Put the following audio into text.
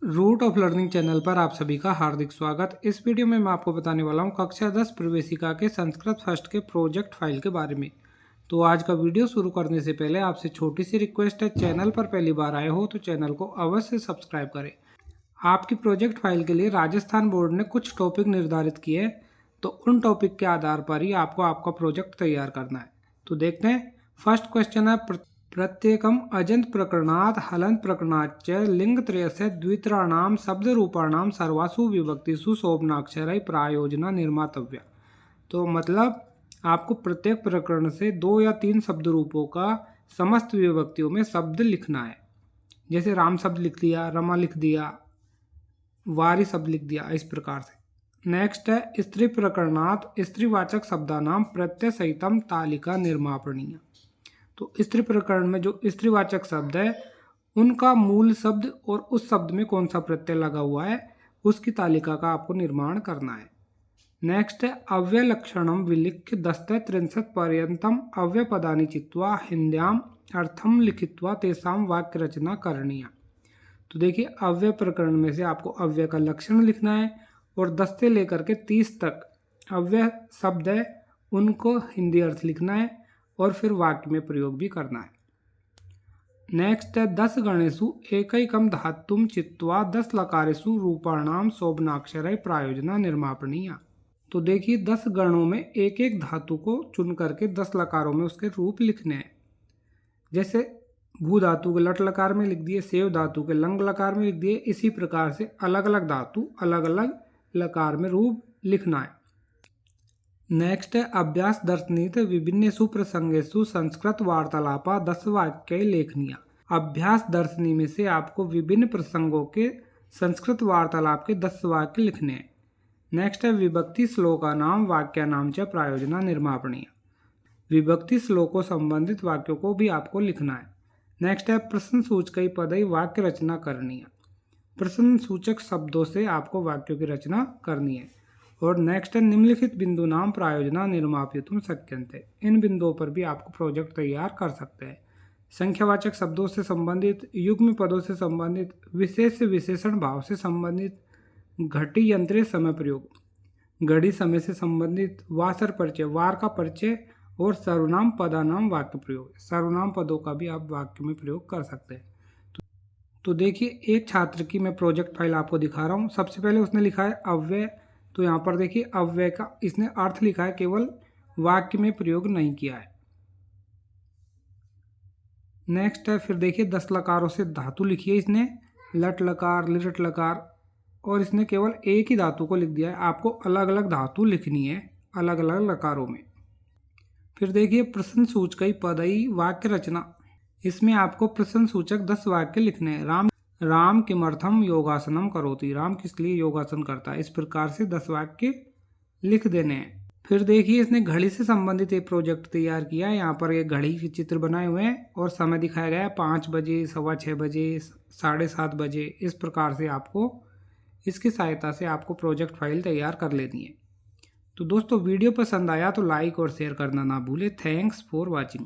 Root of learning channel पर आप सभी का हार्दिक स्वागत। इस वीडियो में मैं आपको बताने वाला हूं कक्षा 10 प्रवेशिका के संस्कृत फर्स्ट के प्रोजेक्ट फाइल के बारे में। तो आज का वीडियो शुरू करने से पहले आपसे छोटी सी रिक्वेस्ट है, चैनल पर पहली बार आए हो तो चैनल को अवश्य सब्सक्राइब करें। आपकी प्रोजेक्ट फाइल के लिए राजस्थान बोर्ड ने कुछ टॉपिक निर्धारित किए, तो उन टॉपिक के आधार पर ही आपको आपका प्रोजेक्ट तैयार करना है। तो देखते हैं। फर्स्ट क्वेश्चन है, प्रत्येकम अजंत प्रकरणात् हलंत प्रकरणाच्च लिंगत्रयस्य द्वित्राणाम शब्दरूपाणाम सर्वासु विभक्तिषु शोभनाक्षरै प्रायोजना निर्मातव्या। तो मतलब आपको प्रत्येक प्रकरण से 2 या 3 शब्द रूपों का समस्त विभक्तियों में शब्द लिखना है। जैसे राम शब्द लिख दिया, रमा लिख दिया, वारी शब्द लिख दिया, इस प्रकार से। नेक्स्ट है, स्त्री प्रकरणात् स्त्रीवाचक शब्दानाम प्रत्यय सहितम तालिका निर्मापणीय। तो स्त्री प्रकरण में जो स्त्रीवाचक शब्द है उनका मूल शब्द और उस शब्द में कौन सा प्रत्यय लगा हुआ है उसकी तालिका का आपको निर्माण करना है। नेक्स्ट है, अव्यय लक्षणम विलिख्य दस्ते 63 पर्यंतम अव्यय पदानि चित्वा हिंद्याम अर्थम लिखित्वा तेसाम वाक्य रचना करनीय। तो देखिए, अव्यय प्रकरण में से आपको अव्यय का लक्षण लिखना है और 10 से लेकर के 30 तक अव्यय शब्द है उनको हिंदी अर्थ लिखना है और फिर वाक्य में प्रयोग भी करना है। नेक्स्ट है, 10 गणेशु एकैकम धातुम चित्वा 10 लकारेषु रूपाणाम शोभनाक्षरै प्रायोजना निर्मापणीय। तो देखिए, 10 गणों में एक एक धातु को चुन करके 10 लकारों में उसके रूप लिखने हैं। जैसे भू धातु के लट लकार में लिख दिए, सेव धातु के लंग लकार में लिख दिए। इसी प्रकार से अलग अलग धातु अलग अलग लकार में रूप लिखना है। नेक्स्ट है, अभ्यास दर्शनीत विभिन्नेषु प्रसंगेषु संस्कृत वार्तालापा 10 वाक्य लेखनीय। अभ्यास दर्शनी में से आपको विभिन्न प्रसंगों के संस्कृत वार्तालाप के 10 वाक्य लिखने हैं। नेक्स्ट है, विभक्ति श्लोका नाम वाक्या नाम च प्रायोजना निर्मापणीय। विभक्ति श्लोकों संबंधित वाक्यों को भी आपको लिखना है। नेक्स्ट है, प्रश्न सूचक पदई वाक्य रचना करनी है। प्रश्न सूचक शब्दों से आपको वाक्यों की रचना करनी है। और नेक्स्ट है, निम्नलिखित बिंदु नाम प्रायोजना निर्मापयितुम शक्यन्ते। इन बिंदुओं पर भी आपको प्रोजेक्ट तैयार कर सकते हैं। संख्यावाचक शब्दों से संबंधित, युग्म पदों से संबंधित, विशेष से विशेषण भाव से संबंधित, घटी यंत्रे समय प्रयोग, घड़ी समय से संबंधित, वासर परिचय, वार का परिचय और सर्वनाम पदानाम वाक्य प्रयोग। सर्वनाम पदों का भी आप वाक्य में प्रयोग कर सकते हैं। तो देखिए, एक छात्र की मैं प्रोजेक्ट फाइल आपको दिखा रहा हूँ। सबसे पहले उसने लिखा है अव्यय। तो यहाँ पर देखिए, अव्यय का इसने अर्थ लिखा है, केवल वाक्य में प्रयोग नहीं किया है। नेक्स्ट है, फिर देखिए 10 लकारों से धातु लिखी है इसने, लट लकार, लिट लकार, और इसने केवल एक ही धातु को लिख दिया है। आपको अलग अलग धातु लिखनी है अलग अलग लकारों में। फिर देखिए, प्रश्न सूचक पदई वाक्य रचना। इसमें आपको प्रश्न सूचक 10 वाक्य लिखने हैं। राम किमर्थम योगासनम करोति। राम किस लिए योगासन करता है। इस प्रकार से 10 वाक्य लिख देने हैं। फिर देखिए, इसने घड़ी से संबंधित एक प्रोजेक्ट तैयार किया है। यहाँ पर एक घड़ी के चित्र बनाए हुए हैं और समय दिखाया गया है 5 बजे, 6:15 बजे, 7:30 बजे। इस प्रकार से आपको इसकी सहायता से आपको प्रोजेक्ट फाइल तैयार कर लेनी है। तो दोस्तों, वीडियो पसंद आया तो लाइक और शेयर करना ना भूलें। Thanks for watching.